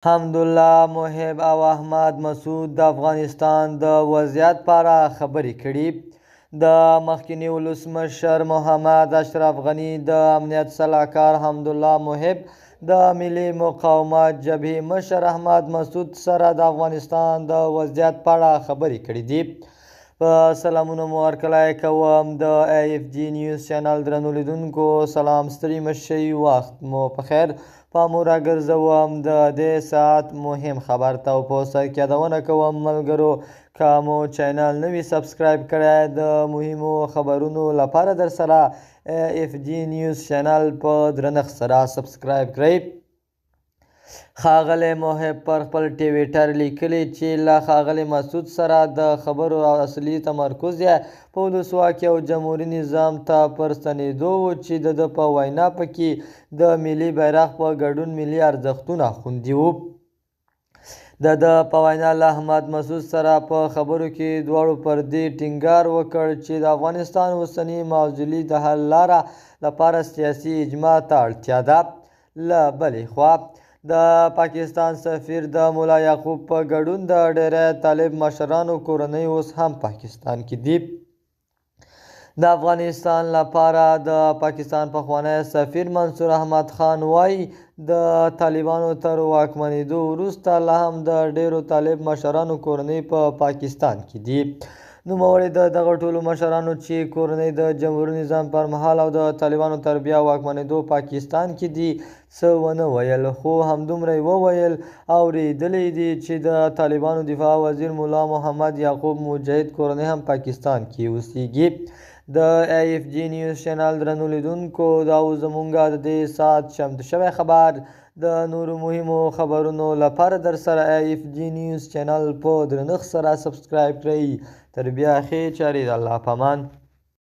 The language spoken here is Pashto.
حمدالله محب او احمد مسعود د افغانستان د وضعیت په اړه خبرې کړي. د مخکني ولسمشر محمد اشرف غني د امنیت سلاکار حمدالله محب د ملي مقاومت جبهې مشر احمد مسعود سره د افغانستان د وضعیت په اړه خبرې کړي دي. په سلامونه مو ورکړی کوم د AFG نیوز چینل درنو لیدونکو. سلام، ستړي مه شئ، وخت مو په خیر. پام مو راګرځوم د دې ساعت مهم خبر ته او په سر کې یادونه کوم ملګرو که مو چینل نه وي سبسکرایب کړی د مهمو خبرونو لپاره در سره AFG نیوز چینل په درنښت سره سبسکرایب کړئ. ښاغلی محب پر خپل ټویټر لیکلي چې له ښاغلي مسعود سره د خبرو اصلي تمرکز یې په ولسواکۍ او جمهوري نظام ته پر ستنېدو و چې د ده په وینا پکې د ملي بیرغ په ګډون ملي ارزښتونه خوندي وو. د ده په وینا له احمد مسعود سره په خبرو کې دواړو پر دې ټینګار وکړ چې د افغانستان اوسني معضلې د حل لاره لپاره سیاسي اجماع ته اړتیا ده. له بلې خوا د پاکستان سفیر د ملا یعقوب په ګډون د ډېری طالب مشرانو کورنۍ اوس هم پاکستان کې دي. د افغانستان لپاره د پاکستان پخوانی سفیر منصور احمد خان وایي د طالبانو تر واکمنېدو وروسته لا هم د ډېرو طالب مشرانو کورنۍ په پاکستان کې دي. نوموړي د دغه ټولو مشرانو چې کورنۍ د جمهوري نظام پر مهال او د طالبانو تر بیا واکمنېدو پاکستان کې دي څه ونه ویل، خو همدومره یې وویل اورېدلی دي چې د طالبانو دفاع وزیر ملا محمد یعقوب مجاهد کورنۍ هم پاکستان کې اوسیږي. د AFG نیوز چینل درنو لیدونکو دا و زمونږ د دې ساعت چمتو شوی خبر. د نورو مهمو خبرونو لپاره در سره AFG نیوز چینل په درنښت سره سبسکرایب کړئ. تر بیا ښې چارې، د الله په امان.